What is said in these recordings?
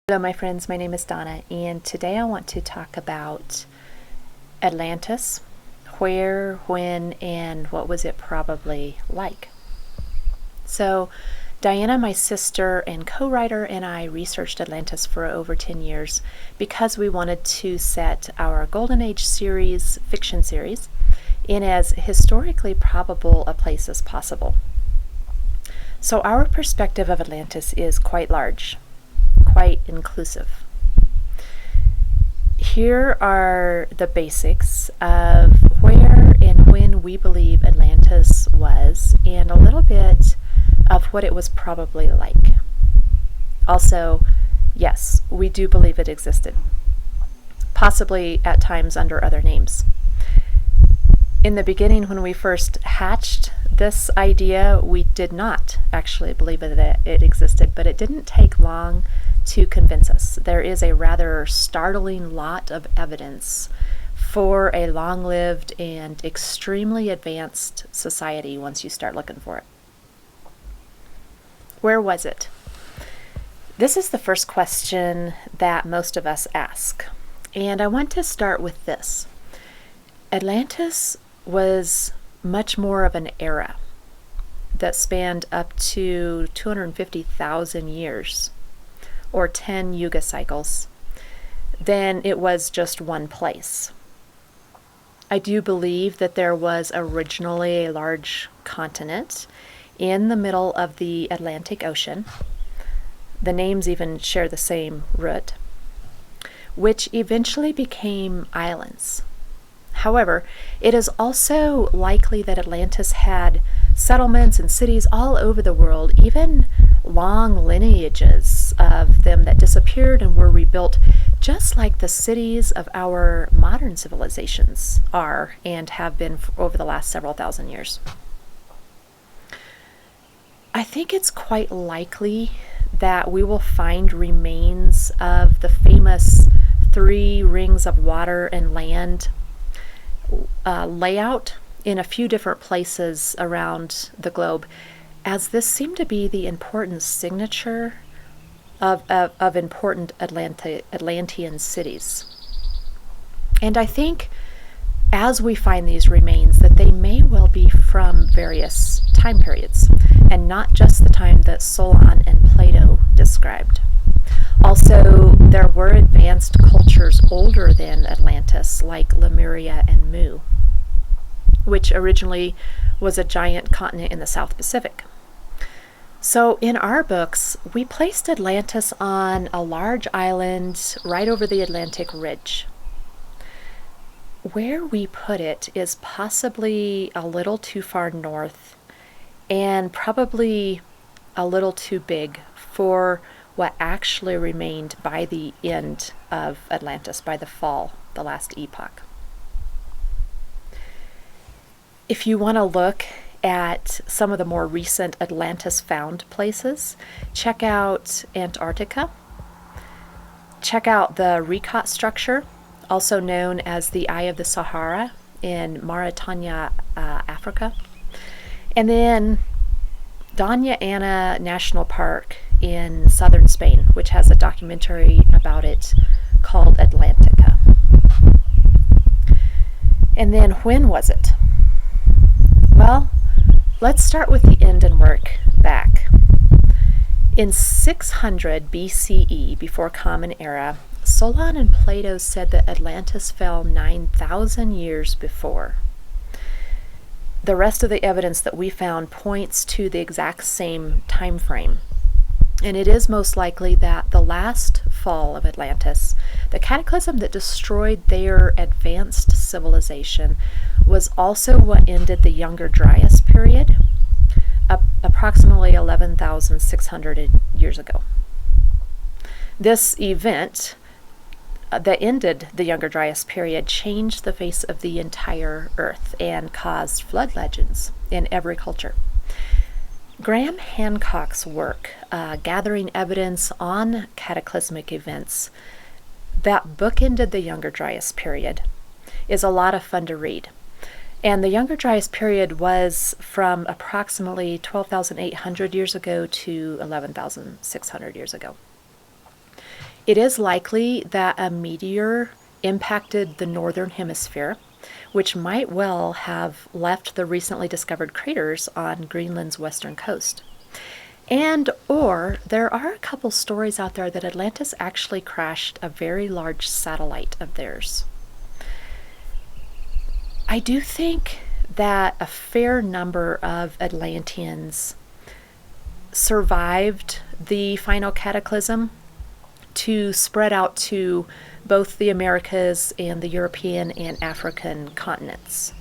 Hello, my friends. My name is Donna, and today I want to talk about Atlantis. Where, when, and what was it probably like? So, Diana, my sister and co-writer, and I researched Atlantis for over 10 years because we wanted to set our Golden Age series, fiction series, in as historically probable a place as possible. So our perspective of Atlantis is quite large, quite inclusive. Here are the basics of where and when we believe Atlantis was, and a little bit of what it was probably like. Also, yes, we do believe it existed, possibly at times under other names. In the beginning, when we first hatched this idea, we did not actually believe that it existed, but it didn't take long to convince us. There is a rather startling lot of evidence for a long-lived and extremely advanced society once you start looking for it. Where was it? This is the first question that most of us ask, and I want to start with this. Atlantis was much more of an era that spanned up to 250,000 years, or 10 yuga cycles, than it was just one place. I do believe that there was originally a large continent in the middle of the Atlantic Ocean. The names even share the same root, which eventually became islands. However, it is also likely that Atlantis had settlements and cities all over the world, even long lineages of them that disappeared and were rebuilt, just like the cities of our modern civilizations are and have been over the last several thousand years. I think it's quite likely that we will find remains of the famous 3 rings of water and land layout in a few different places around the globe, as this seemed to be the important signature of important Atlantean cities. And I think as we find these remains that they may well be from various time periods, and not just the time that Solon and Plato described. Also, there were advanced cultures older than Atlantis, like Lemuria and Mu, which originally was a giant continent in the South Pacific. So in our books, we placed Atlantis on a large island right over the Atlantic Ridge. Where we put it is possibly a little too far north and probably a little too big for what actually remained by the end of Atlantis, by the fall, the last epoch. If you want to look at some of the more recent Atlantis found places, check out Antarctica. Check out the Ricat structure, also known as the Eye of the Sahara in Mauritania, Africa. And then Doña Ana National Park in southern Spain, which has a documentary about it called Atlantica. And then when was it? Well, let's start with the end and work back. In 600 BCE, before Common Era, Solon and Plato said that Atlantis fell 9,000 years before. The rest of the evidence that we found points to the exact same time frame. And it is most likely that the last fall of Atlantis, the cataclysm that destroyed their advanced civilization, was also what ended the Younger Dryas period, approximately 11,600 years ago. This event that ended the Younger Dryas period changed the face of the entire Earth and caused flood legends in every culture. Graham Hancock's work, gathering evidence on cataclysmic events that bookended the Younger Dryas period, is a lot of fun to read. And the Younger Dryas period was from approximately 12,800 years ago to 11,600 years ago. It is likely that a meteor impacted the northern hemisphere, which might well have left the recently discovered craters on Greenland's western coast. And or there are a couple stories out there that Atlantis actually crashed a very large satellite of theirs. I do think that a fair number of Atlanteans survived the final cataclysm to spread out to both the Americas and the European and African continents,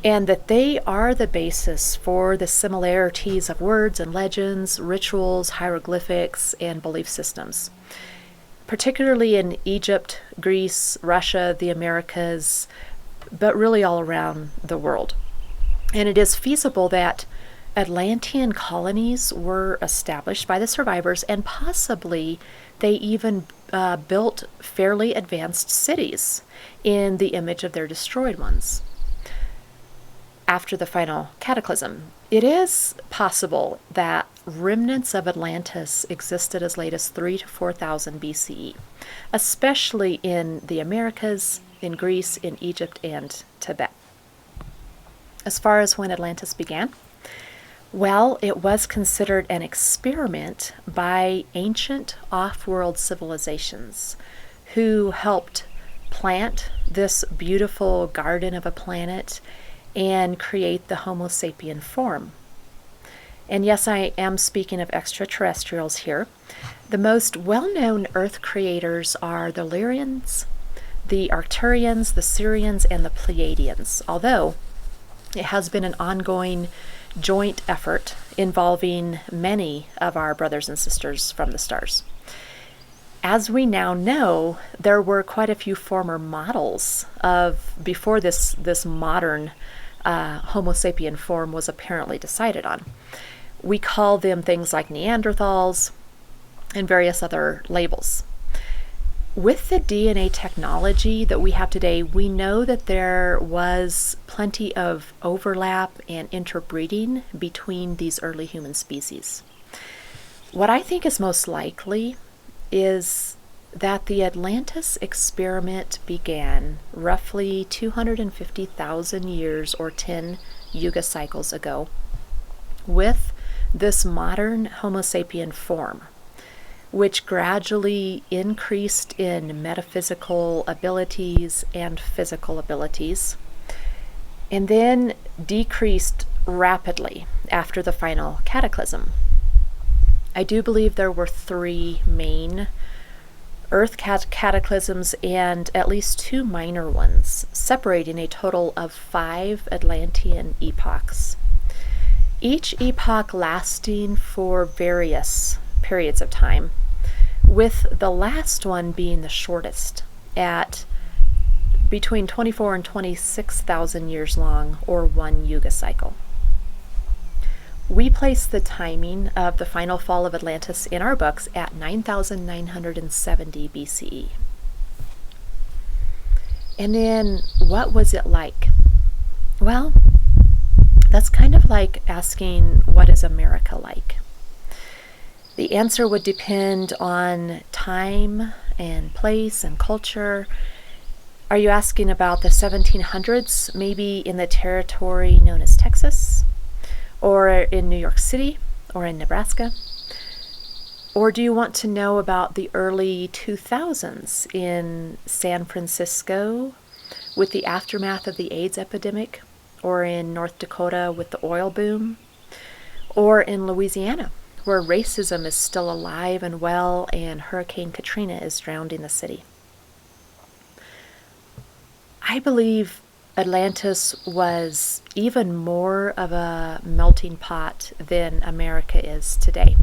and that they are the basis for the similarities of words and legends, rituals, hieroglyphics, and belief systems, particularly in Egypt, Greece, Russia, the Americas, but really all around the world. And it is feasible that Atlantean colonies were established by the survivors, and possibly they even built fairly advanced cities in the image of their destroyed ones after the final cataclysm. It is possible that remnants of Atlantis existed as late as 3,000 to 4,000 BCE, especially in the Americas, in Greece, in Egypt, and Tibet. As far as when Atlantis began, well, it was considered an experiment by ancient off-world civilizations who helped plant this beautiful garden of a planet and create the Homo sapien form. And yes, I am speaking of extraterrestrials here. The most well-known Earth creators are the Lyrians, the Arcturians, the Sirians, and the Pleiadians, although it has been an ongoing joint effort involving many of our brothers and sisters from the stars. As we now know, there were quite a few former models of before this modern Homo sapien form was apparently decided on. We call them things like Neanderthals and various other labels. With the DNA technology that we have today, we know that there was plenty of overlap and interbreeding between these early human species. What I think is most likely is that the Atlantis experiment began roughly 250,000 years or 10 yuga cycles ago with this modern Homo sapien form, which gradually increased in metaphysical abilities and physical abilities, and then decreased rapidly after the final cataclysm. I do believe there were 3 main Earth cataclysms and at least 2 minor ones, separating a total of 5 Atlantean epochs, each epoch lasting for various periods of time, with the last one being the shortest, at between 24 and 26,000 years long, or 1 yuga cycle. We place the timing of the final fall of Atlantis in our books at 9,970 BCE. And then, what was it like? Well, that's kind of like asking, what is America like? The answer would depend on time and place and culture. Are you asking about the 1700s, maybe in the territory known as Texas, or in New York City, or in Nebraska? Or do you want to know about the early 2000s in San Francisco with the aftermath of the AIDS epidemic, or in North Dakota with the oil boom, or in Louisiana, where racism is still alive and well and Hurricane Katrina is drowning the city? I believe Atlantis was even more of a melting pot than America is today,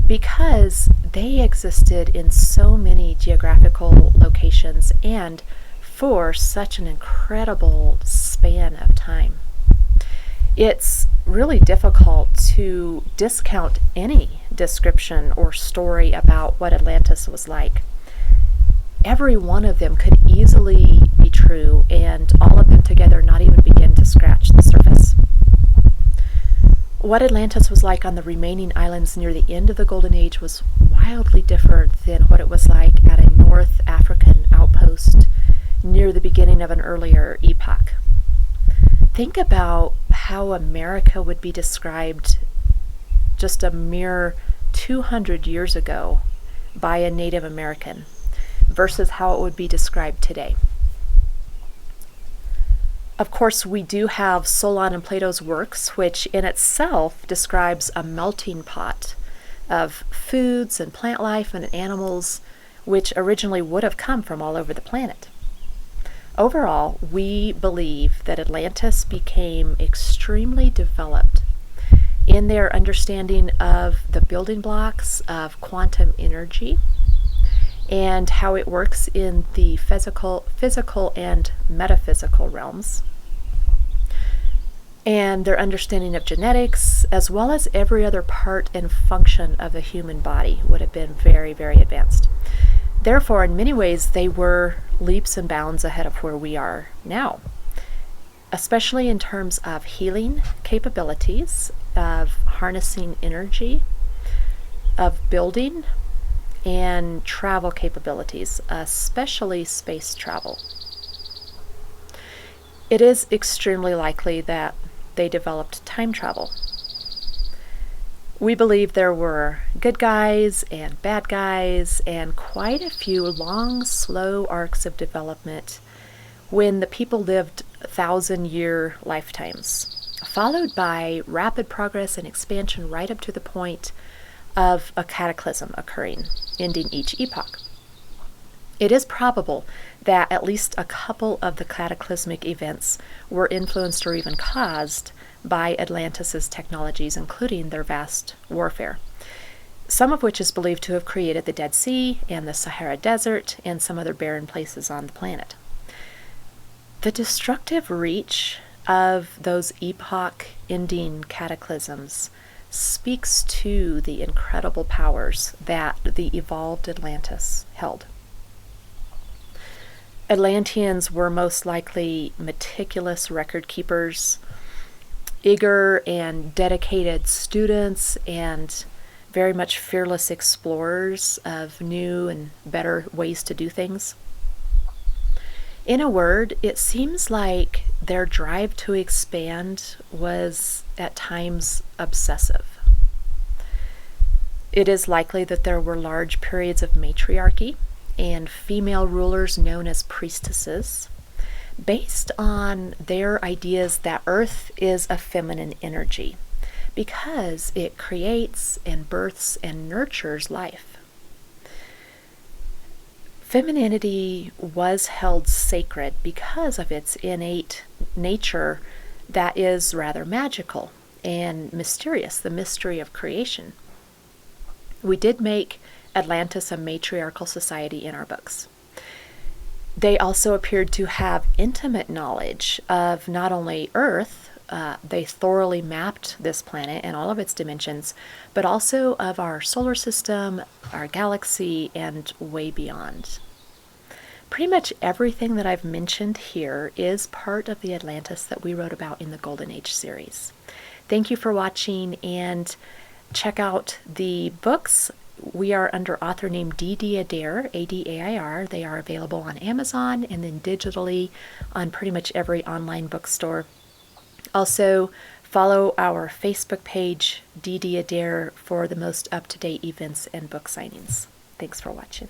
because they existed in so many geographical locations and for such an incredible span of time. It's really difficult to discount any description or story about what Atlantis was like. Every one of them could easily be true, and all of them together not even begin to scratch the surface. What Atlantis was like on the remaining islands near the end of the Golden Age was wildly different than what it was like at a North African outpost near the beginning of an earlier epoch. Think about how America would be described just a mere 200 years ago by a Native American versus how it would be described today. Of course, we do have Solon and Plato's works, which in itself describes a melting pot of foods and plant life and animals which originally would have come from all over the planet. Overall, we believe that Atlantis became extremely developed in their understanding of the building blocks of quantum energy and how it works in the physical and metaphysical realms, and their understanding of genetics, as well as every other part and function of the human body, would have been very, very advanced. Therefore, in many ways, they were leaps and bounds ahead of where we are now, especially in terms of healing capabilities, of harnessing energy, of building, and travel capabilities, especially space travel. It is extremely likely that they developed time travel. We believe there were good guys and bad guys and quite a few long, slow arcs of development when the people lived 1,000-year lifetimes, followed by rapid progress and expansion right up to the point of a cataclysm occurring, ending each epoch. It is probable that at least a couple of the cataclysmic events were influenced or even caused by Atlantis' technologies, including their vast warfare, some of which is believed to have created the Dead Sea and the Sahara Desert and some other barren places on the planet. The destructive reach of those epoch-ending cataclysms speaks to the incredible powers that the evolved Atlantis held. Atlanteans were most likely meticulous record keepers, eager and dedicated students, and very much fearless explorers of new and better ways to do things. In a word, it seems like their drive to expand was at times obsessive. It is likely that there were large periods of matriarchy and female rulers known as priestesses, based on their ideas that Earth is a feminine energy because it creates and births and nurtures life. Femininity was held sacred because of its innate nature that is rather magical and mysterious, the mystery of creation. We did make Atlantis a matriarchal society in our books. They also appeared to have intimate knowledge of not only Earth, they thoroughly mapped this planet and all of its dimensions, but also of our solar system, our galaxy, and way beyond. Pretty much everything that I've mentioned here is part of the Atlantis that we wrote about in the Golden Age series. Thank you for watching, and check out the books. We are under author name D.D. Adair, A-D-A-I-R. They are available on Amazon and then digitally on pretty much every online bookstore. Also, follow our Facebook page, D.D. Adair, for the most up-to-date events and book signings. Thanks for watching.